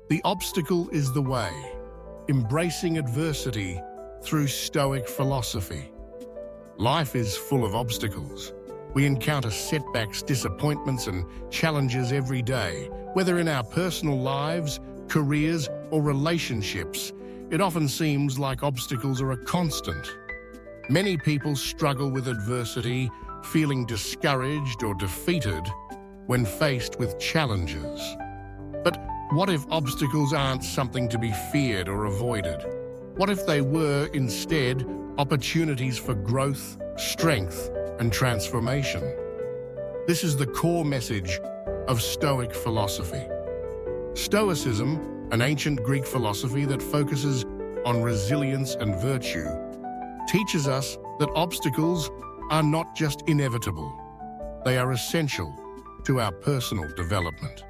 The obstacle is the way, embracing adversity through Stoic philosophy. Life is full of obstacles. We encounter setbacks, disappointments, and challenges every day, whether in our personal lives, careers, or relationships. It often seems like obstacles are a constant. Many people struggle with adversity, feeling discouraged or defeated when faced with challenges. But what if obstacles aren't something to be feared or avoided? What if they were, instead, opportunities for growth, strength, and transformation? This is the core message of Stoic philosophy. Stoicism, an ancient Greek philosophy that focuses on resilience and virtue, teaches us that obstacles are not just inevitable, they are essential to our personal development.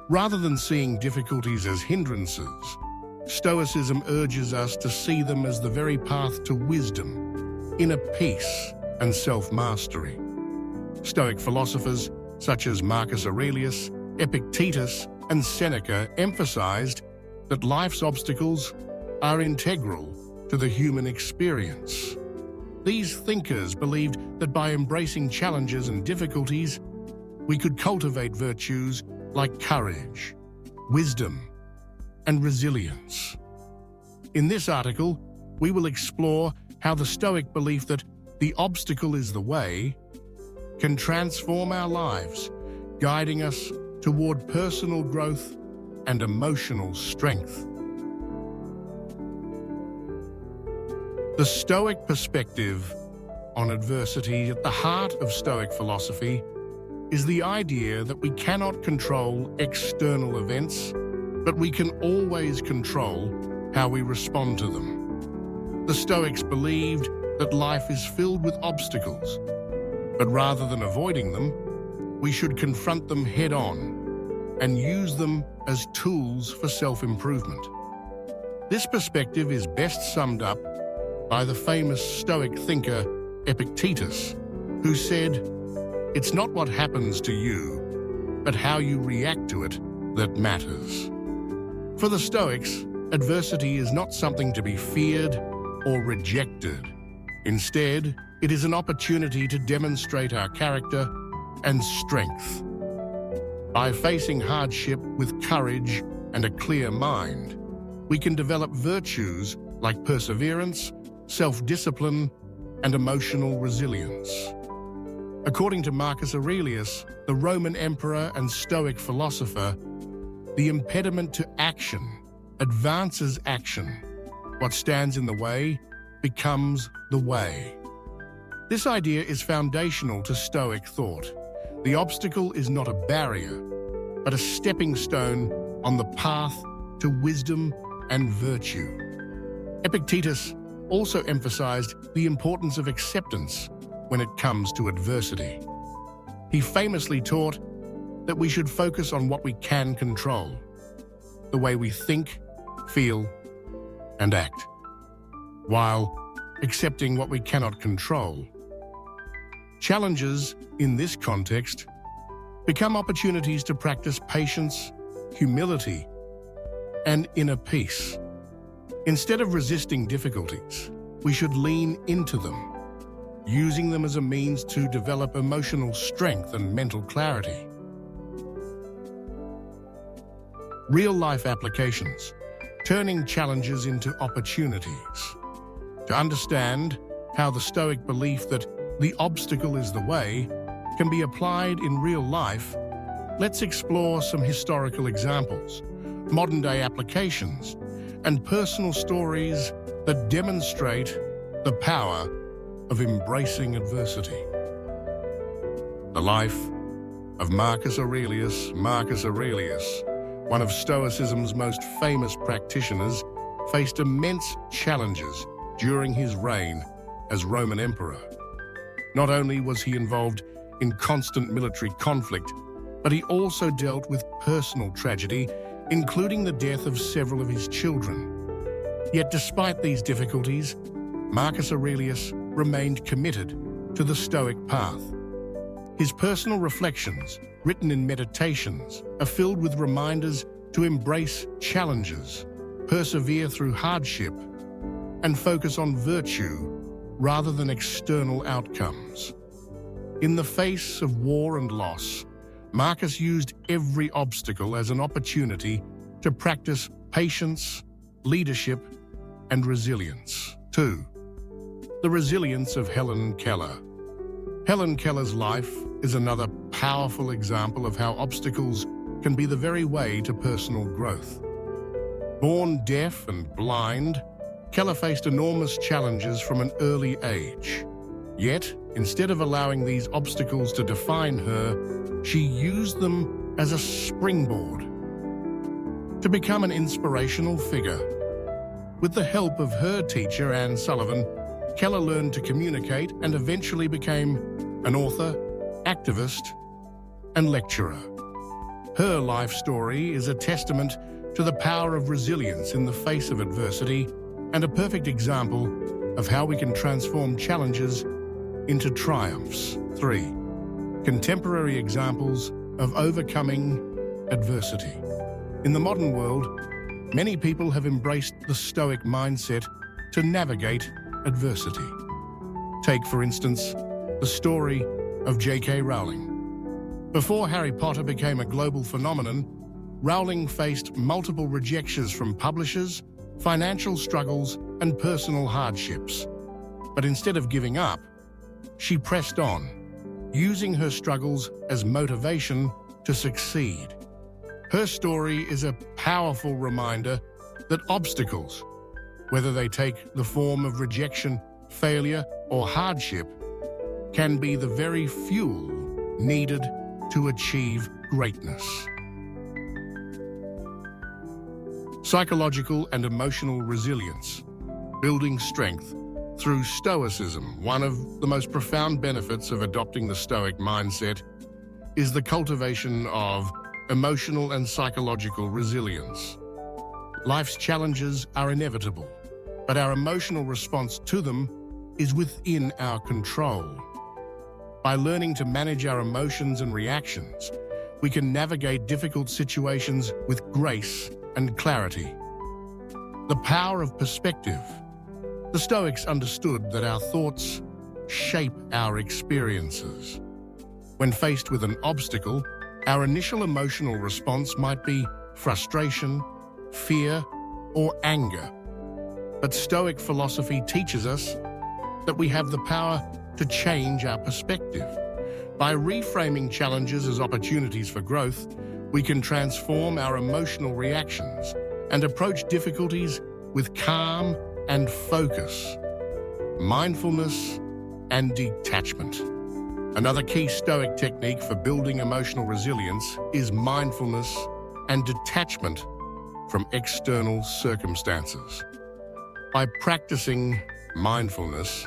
Rather than seeing difficulties as hindrances, Stoicism urges us to see them as the very path to wisdom, inner peace, and self-mastery. Stoic philosophers such as Marcus Aurelius, Epictetus, and Seneca emphasized that life's obstacles are integral to the human experience. These thinkers believed that by embracing challenges and difficulties, we could cultivate virtues like courage, wisdom, and resilience. In this article, we will explore how the Stoic belief that the obstacle is the way can transform our lives, guiding us toward personal growth and emotional strength. The Stoic perspective on adversity. At the heart of Stoic philosophy is the idea that we cannot control external events, but we can always control how we respond to them. The Stoics believed that life is filled with obstacles, but rather than avoiding them, we should confront them head-on and use them as tools for self-improvement. This perspective is best summed up by the famous Stoic thinker Epictetus, who said, "It's not what happens to you, but how you react to it that matters." For the Stoics, adversity is not something to be feared or rejected. Instead, it is an opportunity to demonstrate our character and strength. By facing hardship with courage and a clear mind, we can develop virtues like perseverance, self-discipline, and emotional resilience. According to Marcus Aurelius, the Roman emperor and Stoic philosopher, the impediment to action advances action. What stands in the way becomes the way. This idea is foundational to Stoic thought. The obstacle is not a barrier, but a stepping stone on the path to wisdom and virtue. Epictetus also emphasized the importance of acceptance when it comes to adversity. He famously taught that we should focus on what we can control, the way we think, feel, and act, while accepting what we cannot control. Challenges, in this context, become opportunities to practice patience, humility, and inner peace. Instead of resisting difficulties, we should lean into them, using them as a means to develop emotional strength and mental clarity. Real-life applications, turning challenges into opportunities. To understand how the Stoic belief that the obstacle is the way can be applied in real life, let's explore some historical examples, modern-day applications, and personal stories that demonstrate the power of embracing adversity. The life of Marcus Aurelius. Marcus Aurelius, one of Stoicism's most famous practitioners, faced immense challenges during his reign as Roman emperor. Not only was he involved in constant military conflict, but he also dealt with personal tragedy, including the death of several of his children. Yet despite these difficulties, Marcus Aurelius remained committed to the Stoic path. His personal reflections, written in meditations, are filled with reminders to embrace challenges, persevere through hardship, and focus on virtue rather than external outcomes. In the face of war and loss, Marcus used every obstacle as an opportunity to practice patience, leadership, and resilience. 2. The resilience of Helen Keller. Helen Keller's life is another powerful example of how obstacles can be the very way to personal growth. Born deaf and blind, Keller faced enormous challenges from an early age. Yet, instead of allowing these obstacles to define her, she used them as a springboard to become an inspirational figure. With the help of her teacher, Anne Sullivan, Keller learned to communicate and eventually became an author, activist, and lecturer. Her life story is a testament to the power of resilience in the face of adversity and a perfect example of how we can transform challenges into triumphs. 3. Contemporary examples of overcoming adversity. In the modern world, many people have embraced the Stoic mindset to navigate adversity. Take, for instance, the story of J.K. Rowling. Before Harry Potter became a global phenomenon, Rowling faced multiple rejections from publishers, financial struggles, and personal hardships. But instead of giving up, she pressed on, using her struggles as motivation to succeed. Her story is a powerful reminder that obstacles, whether they take the form of rejection, failure, or hardship, can be the very fuel needed to achieve greatness. Psychological and emotional resilience, building strength through Stoicism. One of the most profound benefits of adopting the Stoic mindset is the cultivation of emotional and psychological resilience. Life's challenges are inevitable, but our emotional response to them is within our control. By learning to manage our emotions and reactions, we can navigate difficult situations with grace and clarity. The power of perspective. The Stoics understood that our thoughts shape our experiences. When faced with an obstacle, our initial emotional response might be frustration, fear, or anger. But Stoic philosophy teaches us that we have the power to change our perspective. By reframing challenges as opportunities for growth, we can transform our emotional reactions and approach difficulties with calm and focus, mindfulness, and detachment. Another key Stoic technique for building emotional resilience is mindfulness and detachment from external circumstances. By practicing mindfulness,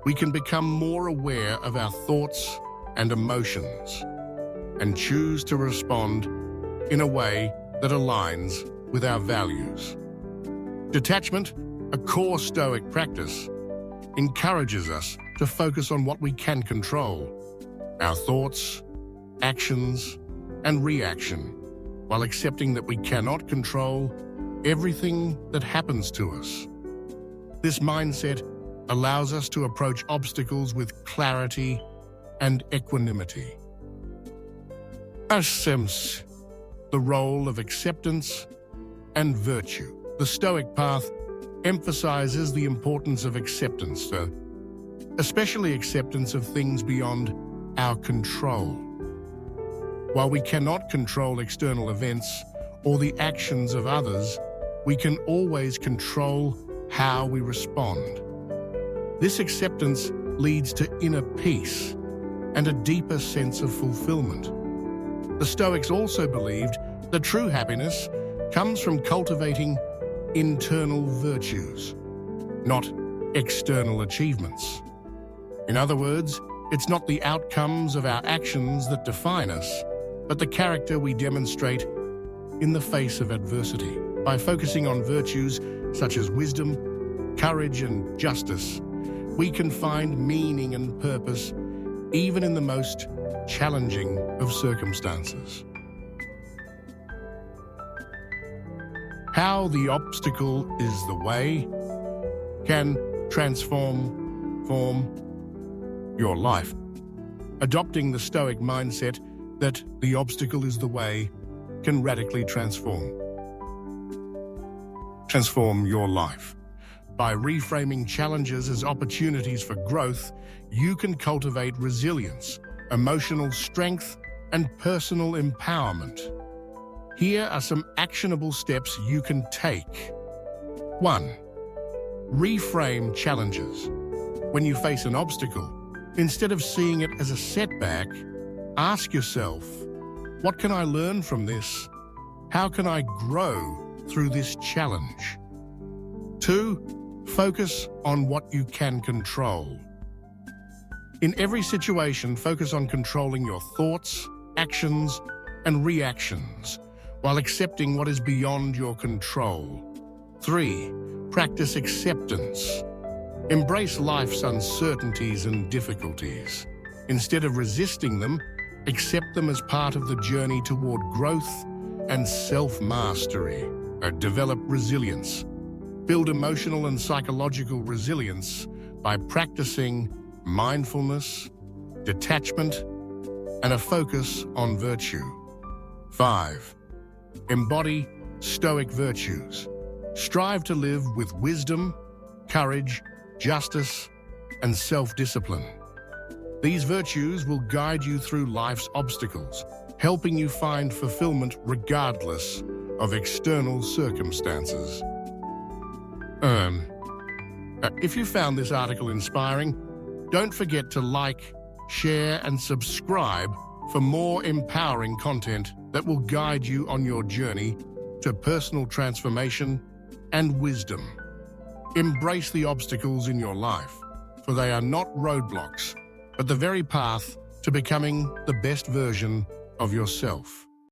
we can become more aware of our thoughts and emotions and choose to respond in a way that aligns with our values. Detachment, a core Stoic practice, encourages us to focus on what we can control, our thoughts, actions, and reaction, while accepting that we cannot control everything that happens to us. This mindset allows us to approach obstacles with clarity and equanimity. Acceptance, the role of acceptance and virtue. The Stoic path emphasizes the importance of acceptance, especially acceptance of things beyond our control. While we cannot control external events or the actions of others, we can always control how we respond. This acceptance leads to inner peace and a deeper sense of fulfillment. The Stoics also believed that true happiness comes from cultivating internal virtues, not external achievements. In other words, it's not the outcomes of our actions that define us, but the character we demonstrate in the face of adversity. By focusing on virtues such as wisdom, courage, and justice, we can find meaning and purpose even in the most challenging of circumstances. How the obstacle is the way can transform your life. Adopting the Stoic mindset that the obstacle is the way can radically transform your life. By reframing challenges as opportunities for growth, you can cultivate resilience, emotional strength, and personal empowerment. Here are some actionable steps you can take. 1. Reframe challenges. When you face an obstacle, instead of seeing it as a setback, ask yourself, what can I learn from this? How can I grow through this challenge? 2. Focus on what you can control. In every situation, focus on controlling your thoughts, actions, and reactions, while accepting what is beyond your control. 3. Practice acceptance. Embrace life's uncertainties and difficulties. Instead of resisting them, accept them as part of the journey toward growth and self-mastery. Develop resilience. Build emotional and psychological resilience by practicing mindfulness, detachment, and a focus on virtue. 5. Embody Stoic virtues. Strive to live with wisdom, courage, justice, and self-discipline. These virtues will guide you through life's obstacles, helping you find fulfillment regardless of external circumstances. If you found this article inspiring, don't forget to like, share, and subscribe for more empowering content that will guide you on your journey to personal transformation and wisdom. Embrace the obstacles in your life, for they are not roadblocks, but the very path to becoming the best version of yourself.